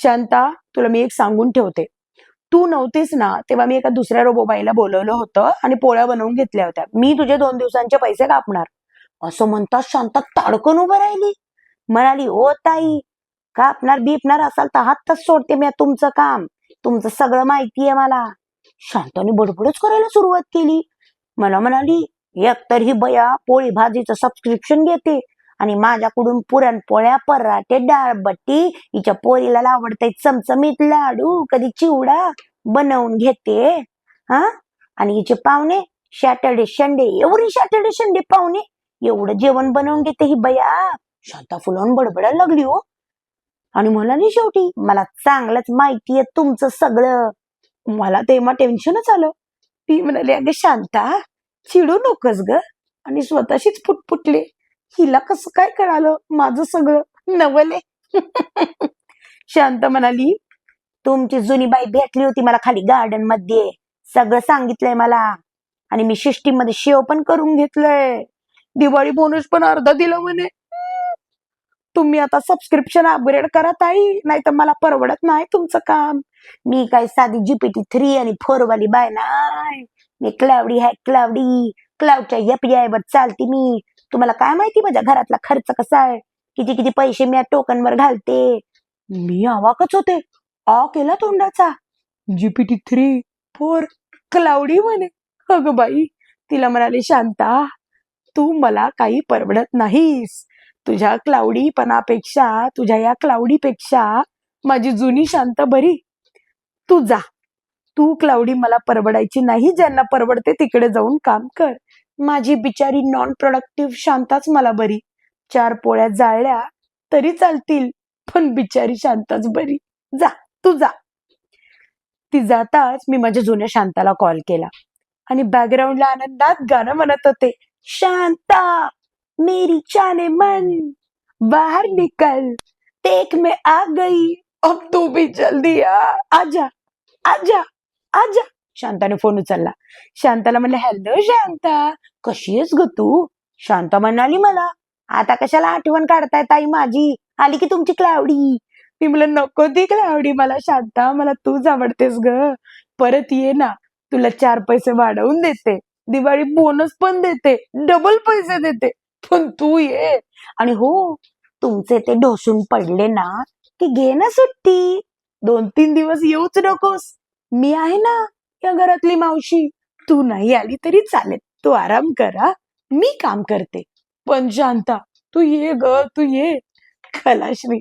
शांता, तुला मी एक सांगून ठेवते. तू नव्हतीस ना तेव्हा मी एका दुसऱ्या रोबोबाईला बोलवलं होतं आणि पोळ्या बनवून घेतल्या होत्या. मी तुझे 2 दिवसांचे पैसे कापणार. असं म्हणतात शांता ताडकन उभं राहिली. म्हणाली, ओ ताई, कापणार बीपणार असाल तर हातच सोडते मी तुमचं काम. तुमचं सगळं माहितीये मला. शांताने बडबडच करायला सुरुवात केली. मला म्हणाली, एकतर ही बया पोळी भाजीचं सबस्क्रिप्शन घेते आणि माझ्याकडून पुरणपोळ्या, पराठे, डाळबट्टी, हिच्या पोरीला आवडते चमचमीत लाडू, कधी चिवडा बनवून घेते. हा, आणि हिचे पाहुणे Saturday Sunday, every Saturday Sunday पाहुणे, एवढं जेवण बनवून घेते ही बया. शांता फुलावून बडबडायला लागली हो. आणि म्हणाली शेवटी, मला चांगलंच माहितीये तुमचं सगळं. मला तेव्हा टेन्शनच आलं. ती म्हणाली, अगं शांता, चिडू नकोस ग. आणि स्वतःशीच फुटफुटले, हिला कसं काय कळालं माझं सगळं नवले. शांत म्हणाली, तुमची जुनी बाई भेटली होती मला खाली गार्डन मध्ये, सगळं सांगितलंय मला. आणि मी शिष्टीमध्ये शेव पण करून घेतलंय. दिवाळी बोनस पण अर्धा दिला म्हणे. तुम्ही आता सबस्क्रिप्शन अपग्रेड करा ताई, नाही तर मला परवडत नाही तुमचं काम. मी काय साधी GPT-3 आणि 4 वाली बाय नाही. मी क्लाउडी आहे, क्लाउडच्या API वर चालते मी. तुम्हाला काय माहिती माझ्या घरातला खर्च कसा आहे, किती किती पैसे मी या टोकनवर घालते. मी अवाकच होते. केला तोंडाचा. GPT-3, 4, क्लाउडी म्हणे. अगं बाई, तिला म्हणाले, शांता, तू मला काही परवडत नाहीस. तुझ्या क्लाउडीपणापेक्षा, तुझ्या या क्लाउडीपेक्षा माझी जुनी शांता बरी. तू जा. तू क्लाउडी मला परवडायची नाही. ज्यांना परवडते तिकडे जाऊन काम कर. माझी बिचारी नॉन प्रोडक्टिव्ह शांताच मला बरी. 4 पोळ्या जाळल्या तरी चालतील, पण बिचारी शांताच बरी. जा, तू जा. ती जाताच मी माझ्या जुन्या शांताला कॉल केला आणि बॅकग्राऊंडला आनंदात गाणं म्हणत होते. शांता, मेरी जाने मन, बाहर निकल, देख मैं आ गई, अब तू भी जल्दी आजा आजा आजा. शांताने फोन उचलला. शांताला म्हणलं, हॅलो शांता, कशी आहेस ग तू? शांता म्हणाली, मला आता कशाला आठवण काढताय ताई माझी, आली की तुमची क्लाउडी. मी म्हणलं, नको ती क्लाउडी मला शांता, मला तूच आवडतेस ग. परत ये ना, तुला 4 पैसे वाढवून देते, दिवाळी बोनस पण देते, डबल पैसे देते, पण तू ये. आणि हो, तुमचे ते ढोसून पडले ना की घे ना सुट्टी. 2-3 दिवस येऊच नकोस. मी आहे ना या घरातली मावशी. तू नाही आली तरी चालेल, तू आराम करा, मी काम करते. पण शांता, तू ये ग, तू ये. खलाश्री.